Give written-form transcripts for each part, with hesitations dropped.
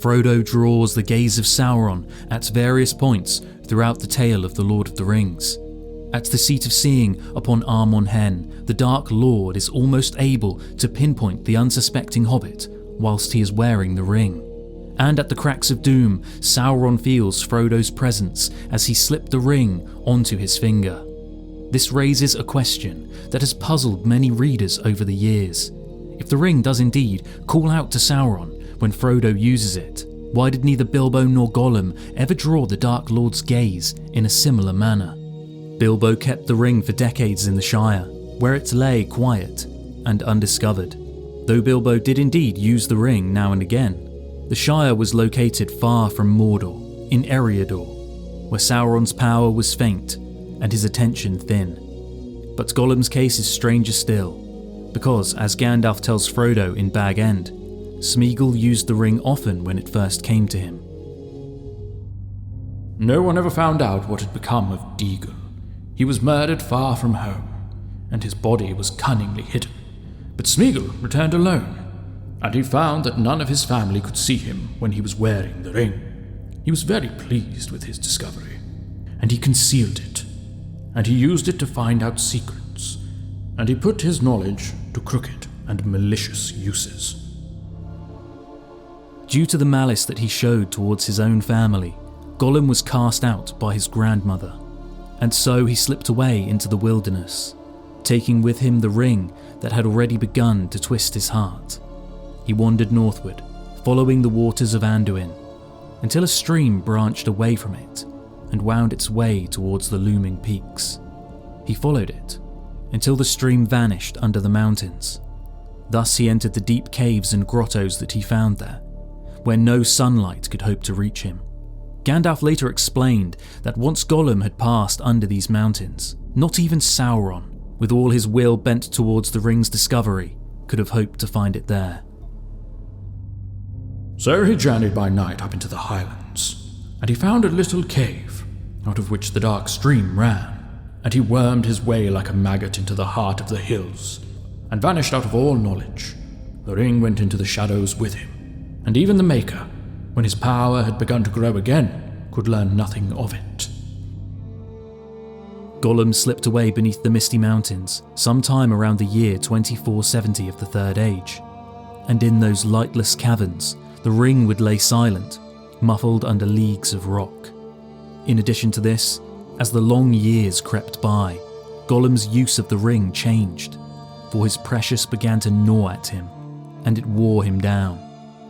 Frodo draws the gaze of Sauron at various points throughout the tale of the Lord of the Rings. At the Seat of Seeing upon Armon Hen, the Dark Lord is almost able to pinpoint the unsuspecting hobbit whilst he is wearing the ring. And at the Cracks of Doom, Sauron feels Frodo's presence as he slipped the ring onto his finger. This raises a question that has puzzled many readers over the years. If the ring does indeed call out to Sauron when Frodo uses it, why did neither Bilbo nor Gollum ever draw the Dark Lord's gaze in a similar manner? Bilbo kept the ring for decades in the Shire, where it lay quiet and undiscovered. Though Bilbo did indeed use the ring now and again, the Shire was located far from Mordor, in Eriador, where Sauron's power was faint and his attention thin. But Gollum's case is stranger still, because as Gandalf tells Frodo in Bag End, Smeagol used the ring often when it first came to him. No one ever found out what had become of Deagol. He was murdered far from home, and his body was cunningly hidden. But Smeagol returned alone, and he found that none of his family could see him when he was wearing the ring. He was very pleased with his discovery, and he concealed it, and he used it to find out secrets, and he put his knowledge to crooked and malicious uses. Due to the malice that he showed towards his own family, Gollum was cast out by his grandmother, and so he slipped away into the wilderness, taking with him the ring that had already begun to twist his heart. He wandered northward, following the waters of Anduin, until a stream branched away from it and wound its way towards the looming peaks. He followed it until the stream vanished under the mountains. Thus he entered the deep caves and grottos that he found there, where no sunlight could hope to reach him. Gandalf later explained that once Gollum had passed under these mountains, not even Sauron, with all his will bent towards the ring's discovery, could have hoped to find it there. So he journeyed by night up into the highlands, and he found a little cave, out of which the dark stream ran, and he wormed his way like a maggot into the heart of the hills, and vanished out of all knowledge. The ring went into the shadows with him, and even the Maker, when his power had begun to grow again, could learn nothing of it. Gollum slipped away beneath the misty mountains sometime around the year 2470 of the Third Age, and in those lightless caverns, the ring would lay silent, muffled under leagues of rock. In addition to this, as the long years crept by, Gollum's use of the ring changed, for his precious began to gnaw at him, and it wore him down,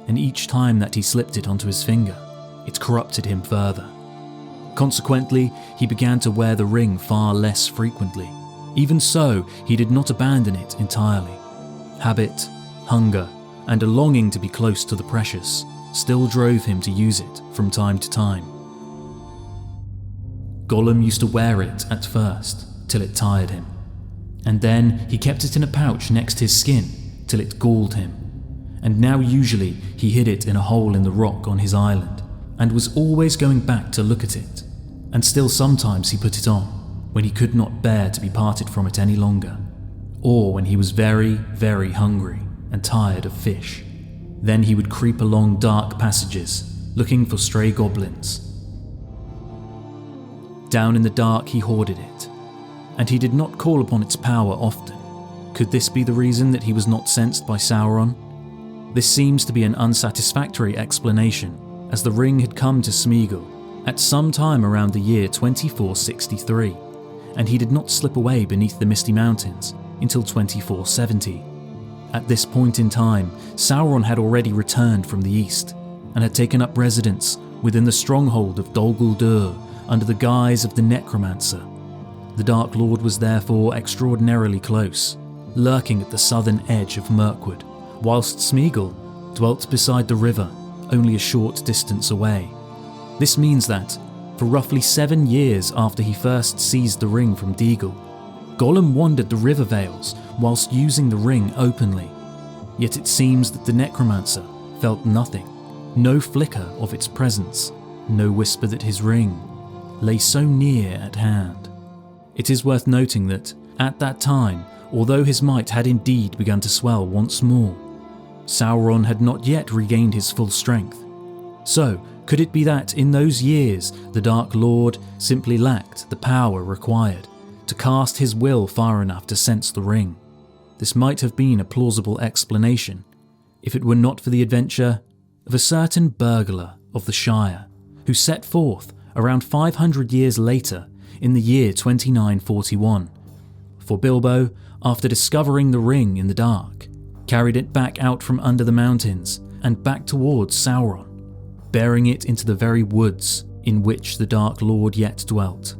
and each time that he slipped it onto his finger, it corrupted him further. Consequently, he began to wear the ring far less frequently. Even so, he did not abandon it entirely. Habit, hunger, and a longing to be close to the precious still drove him to use it from time to time. Gollum used to wear it at first, till it tired him, and then he kept it in a pouch next his skin till it galled him, and now usually he hid it in a hole in the rock on his island, and was always going back to look at it, and still sometimes he put it on when he could not bear to be parted from it any longer, or when he was very, very hungry and tired of fish. Then he would creep along dark passages, looking for stray goblins. Down in the dark he hoarded it, and he did not call upon its power often. Could this be the reason that he was not sensed by Sauron? This seems to be an unsatisfactory explanation, as the ring had come to Smeagol at some time around the year 2463, and he did not slip away beneath the Misty Mountains until 2470. At this point in time, Sauron had already returned from the east, and had taken up residence within the stronghold of Dol Guldur under the guise of the Necromancer. The Dark Lord was therefore extraordinarily close, lurking at the southern edge of Mirkwood, whilst Smeagol dwelt beside the river, only a short distance away. This means that, for roughly 7 years after he first seized the ring from Deagol, Gollum wandered the river vales whilst using the ring openly. Yet it seems that the Necromancer felt nothing, no flicker of its presence, no whisper that his ring lay so near at hand. It is worth noting that, at that time, although his might had indeed begun to swell once more, Sauron had not yet regained his full strength, So, could it be that in those years the Dark Lord simply lacked the power required to cast his will far enough to sense the ring? This might have been a plausible explanation if it were not for the adventure of a certain burglar of the Shire who set forth around 500 years later in the year 2941. For Bilbo, after discovering the ring in the dark, carried it back out from under the mountains and back towards Sauron, bearing it into the very woods in which the Dark Lord yet dwelt.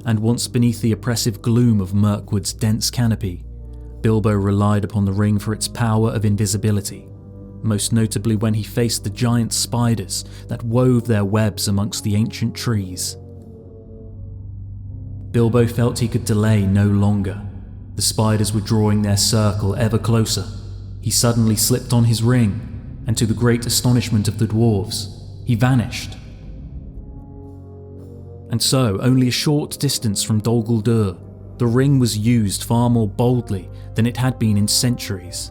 And once beneath the oppressive gloom of Mirkwood's dense canopy, Bilbo relied upon the ring for its power of invisibility, most notably when he faced the giant spiders that wove their webs amongst the ancient trees. Bilbo felt he could delay no longer. The spiders were drawing their circle ever closer. He suddenly slipped on his ring, and to the great astonishment of the dwarves, he vanished. And so, only a short distance from Dol Guldur, the ring was used far more boldly than it had been in centuries.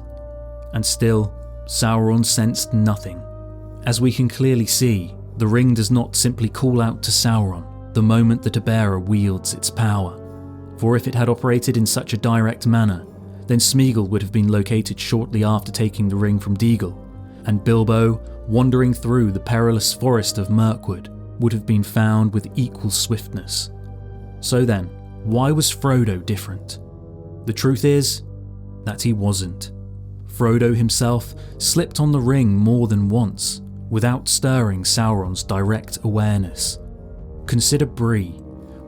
And still, Sauron sensed nothing. As we can clearly see, the ring does not simply call out to Sauron the moment that a bearer wields its power. For if it had operated in such a direct manner, then Smeagol would have been located shortly after taking the ring from Deagol, and Bilbo, wandering through the perilous forest of Mirkwood, would have been found with equal swiftness. So then, why was Frodo different? The truth is that he wasn't. Frodo himself slipped on the ring more than once, without stirring Sauron's direct awareness. Consider Bree,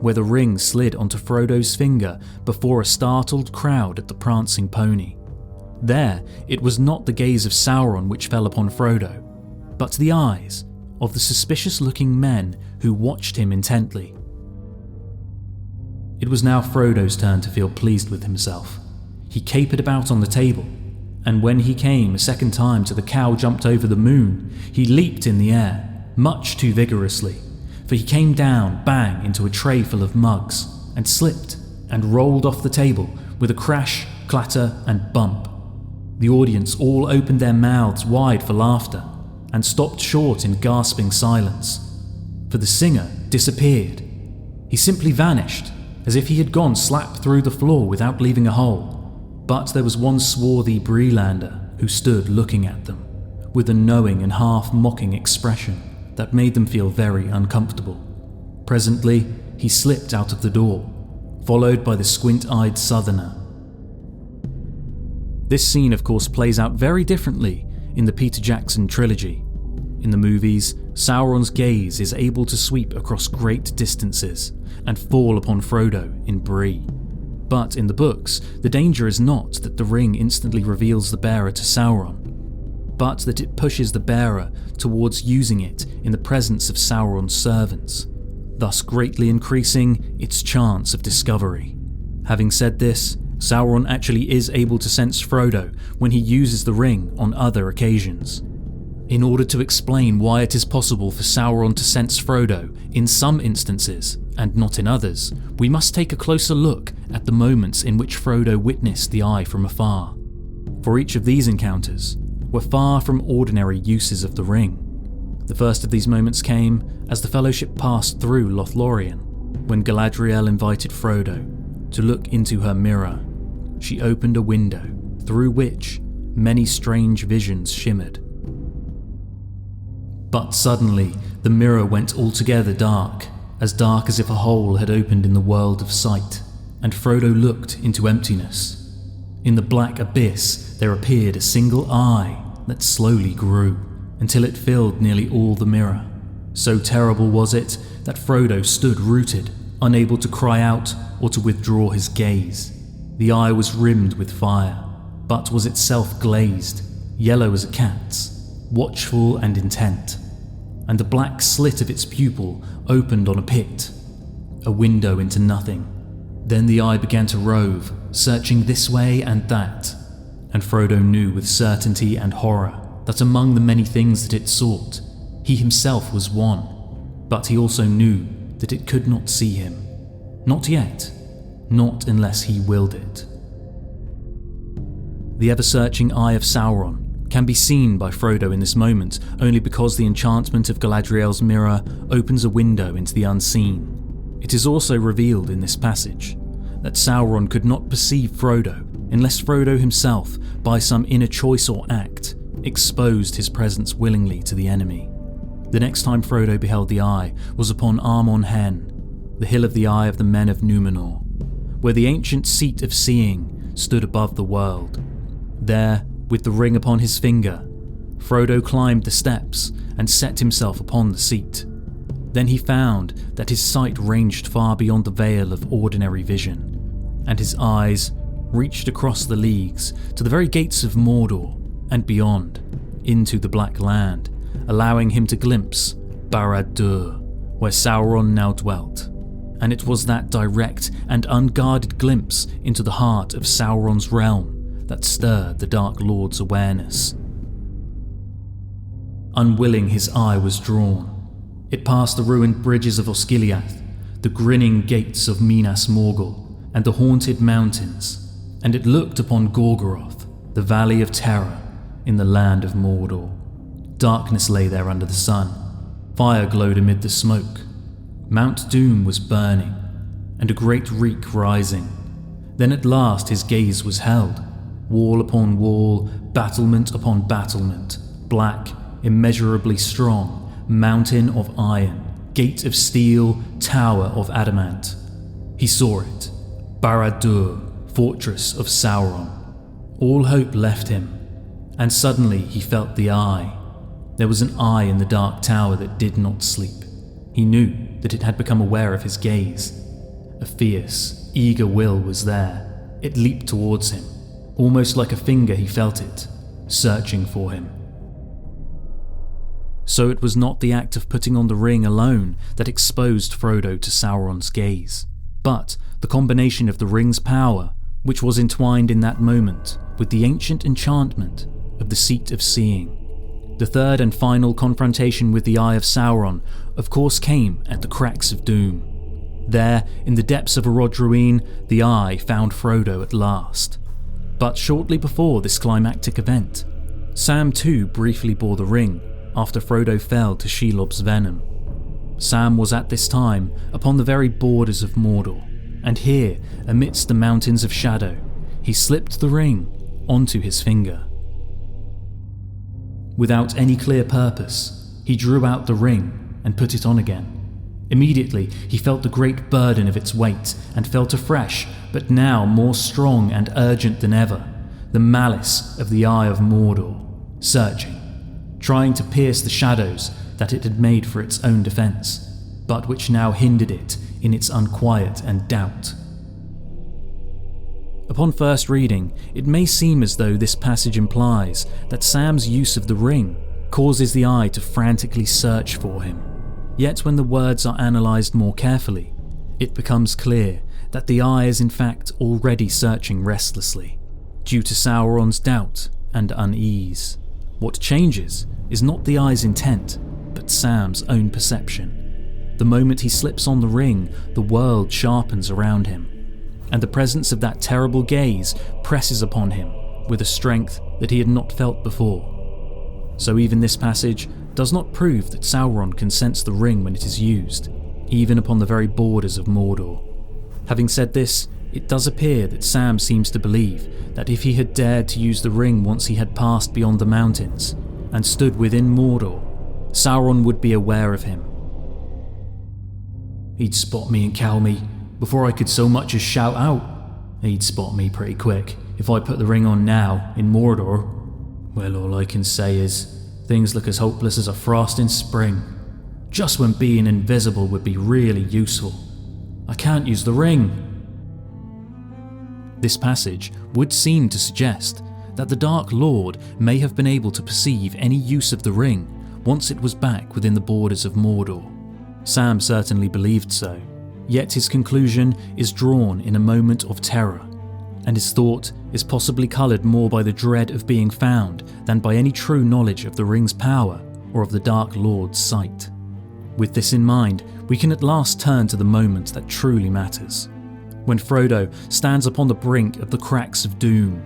where the ring slid onto Frodo's finger before a startled crowd at the prancing pony. There, it was not the gaze of Sauron which fell upon Frodo, but the eyes of the suspicious-looking men who watched him intently. It was now Frodo's turn to feel pleased with himself. He capered about on the table, and when he came a second time to the cow jumped over the moon, he leaped in the air, much too vigorously, for he came down bang into a tray full of mugs, and slipped and rolled off the table with a crash, clatter, and bump. The audience all opened their mouths wide for laughter, and stopped short in gasping silence, for the singer disappeared. He simply vanished, as if he had gone slap through the floor without leaving a hole. But there was one swarthy Breelander who stood looking at them, with a knowing and half-mocking expression that made them feel very uncomfortable. Presently, he slipped out of the door, followed by the squint-eyed southerner. This scene, of course, plays out very differently in the Peter Jackson trilogy. In the movies, Sauron's gaze is able to sweep across great distances and fall upon Frodo in Bree. But in the books, the danger is not that the ring instantly reveals the bearer to Sauron, but that it pushes the bearer towards using it in the presence of Sauron's servants, thus greatly increasing its chance of discovery. Having said this, Sauron actually is able to sense Frodo when he uses the ring on other occasions. In order to explain why it is possible for Sauron to sense Frodo in some instances and not in others, we must take a closer look at the moments in which Frodo witnessed the eye from afar. For each of these encounters were far from ordinary uses of the ring. The first of these moments came as the Fellowship passed through Lothlorien, when Galadriel invited Frodo to look into her mirror. She opened a window through which many strange visions shimmered. But suddenly, the mirror went altogether dark as if a hole had opened in the world of sight, and Frodo looked into emptiness. In the black abyss, there appeared a single eye that slowly grew, until it filled nearly all the mirror. So terrible was it that Frodo stood rooted, unable to cry out or to withdraw his gaze. The eye was rimmed with fire, but was itself glazed, yellow as a cat's, watchful and intent, and the black slit of its pupil opened on a pit, a window into nothing. Then the eye began to rove, searching this way and that, and Frodo knew with certainty and horror that among the many things that it sought, he himself was one, but he also knew that it could not see him. Not yet, not unless he willed it. The ever-searching eye of Sauron can be seen by Frodo in this moment only because the enchantment of Galadriel's mirror opens a window into the unseen. It is also revealed in this passage that Sauron could not perceive Frodo unless Frodo himself, by some inner choice or act, exposed his presence willingly to the enemy. The next time Frodo beheld the Eye was upon Armon Hen, the hill of the Eye of the Men of Númenor, where the ancient seat of seeing stood above the world. There, with the ring upon his finger, Frodo climbed the steps and set himself upon the seat. Then he found that his sight ranged far beyond the veil of ordinary vision, and his eyes reached across the leagues to the very gates of Mordor and beyond, into the Black Land, allowing him to glimpse Barad-dûr, where Sauron now dwelt. And it was that direct and unguarded glimpse into the heart of Sauron's realm that stirred the Dark Lord's awareness. Unwilling, his eye was drawn. It passed the ruined bridges of Osgiliath, the grinning gates of Minas Morgul, and the haunted mountains, and it looked upon Gorgoroth, the Valley of Terror, in the land of Mordor. Darkness lay there under the sun. Fire glowed amid the smoke. Mount Doom was burning, and a great reek rising. Then at last his gaze was held. Wall upon wall, battlement upon battlement, black, immeasurably strong, mountain of iron, gate of steel, tower of adamant. He saw it, Barad-dûr, fortress of Sauron. All hope left him, and suddenly he felt the Eye. There was an eye in the dark tower that did not sleep. He knew that it had become aware of his gaze. A fierce, eager will was there. It leaped towards him. Almost like a finger he felt it, searching for him. So it was not the act of putting on the ring alone that exposed Frodo to Sauron's gaze, but the combination of the ring's power, which was entwined in that moment with the ancient enchantment of the Seat of Seeing. The third and final confrontation with the Eye of Sauron, of course, came at the Cracks of Doom. There, in the depths of Orodruin, the Eye found Frodo at last. But shortly before this climactic event, Sam too briefly bore the ring after Frodo fell to Shelob's venom. Sam was at this time upon the very borders of Mordor, and here, amidst the mountains of shadow, he slipped the ring onto his finger. Without any clear purpose, he drew out the ring and put it on again. Immediately, he felt the great burden of its weight and felt afresh, but now more strong and urgent than ever, the malice of the Eye of Mordor, searching, trying to pierce the shadows that it had made for its own defense, but which now hindered it in its unquiet and doubt. Upon first reading, it may seem as though this passage implies that Sam's use of the ring causes the Eye to frantically search for him. Yet when the words are analysed more carefully, it becomes clear that the Eye is in fact already searching restlessly, due to Sauron's doubt and unease. What changes is not the Eye's intent, but Sam's own perception. The moment he slips on the ring, the world sharpens around him, and the presence of that terrible gaze presses upon him with a strength that he had not felt before. So even this passage does not prove that Sauron can sense the ring when it is used, even upon the very borders of Mordor. Having said this, it does appear that Sam seems to believe that if he had dared to use the ring once he had passed beyond the mountains and stood within Mordor, Sauron would be aware of him. He'd spot me and cow me before I could so much as shout out. He'd spot me pretty quick if I put the ring on now in Mordor. Well, all I can say is things look as hopeless as a frost in spring, just when being invisible would be really useful. I can't use the ring. This passage would seem to suggest that the Dark Lord may have been able to perceive any use of the ring once it was back within the borders of Mordor. Sam certainly believed so, yet his conclusion is drawn in a moment of terror, and his thought is possibly coloured more by the dread of being found than by any true knowledge of the ring's power or of the Dark Lord's sight. With this in mind, we can at last turn to the moment that truly matters, when Frodo stands upon the brink of the Cracks of Doom,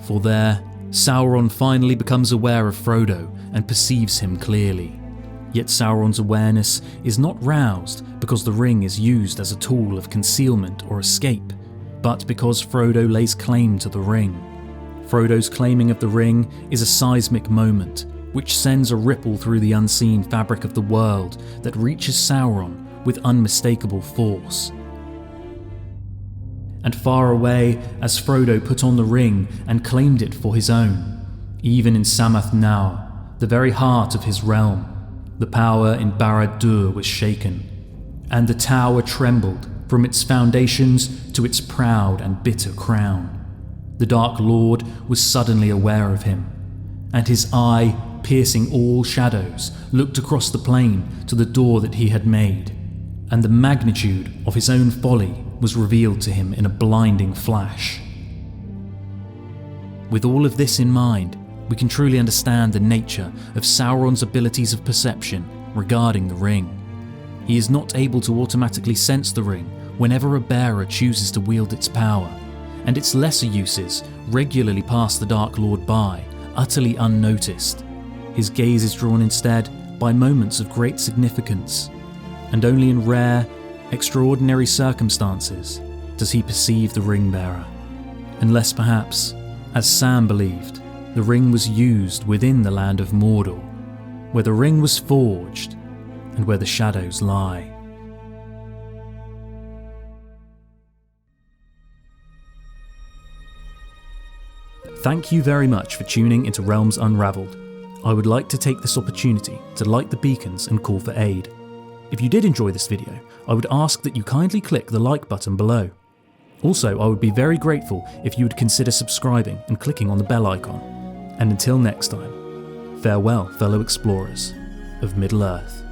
for there, Sauron finally becomes aware of Frodo and perceives him clearly. Yet Sauron's awareness is not roused because the ring is used as a tool of concealment or escape, but because Frodo lays claim to the ring. Frodo's claiming of the ring is a seismic moment, which sends a ripple through the unseen fabric of the world that reaches Sauron with unmistakable force. And far away, as Frodo put on the ring and claimed it for his own, even in Samath Naur, the very heart of his realm, the power in Barad-dûr was shaken, and the tower trembled from its foundations to its proud and bitter crown. The Dark Lord was suddenly aware of him, and his eye, piercing all shadows, looked across the plain to the door that he had made, and the magnitude of his own folly was revealed to him in a blinding flash. With all of this in mind, we can truly understand the nature of Sauron's abilities of perception regarding the ring. He is not able to automatically sense the ring whenever a bearer chooses to wield its power, and its lesser uses regularly pass the Dark Lord by, utterly unnoticed. His gaze is drawn instead by moments of great significance, and only in rare, extraordinary circumstances does he perceive the ring-bearer. Unless perhaps, as Sam believed, the ring was used within the land of Mordor, where the ring was forged and where the shadows lie. Thank you very much for tuning into Realms Unravelled. I would like to take this opportunity to light the beacons and call for aid. If you did enjoy this video, I would ask that you kindly click the like button below. Also, I would be very grateful if you would consider subscribing and clicking on the bell icon. And until next time, farewell fellow explorers of Middle-earth.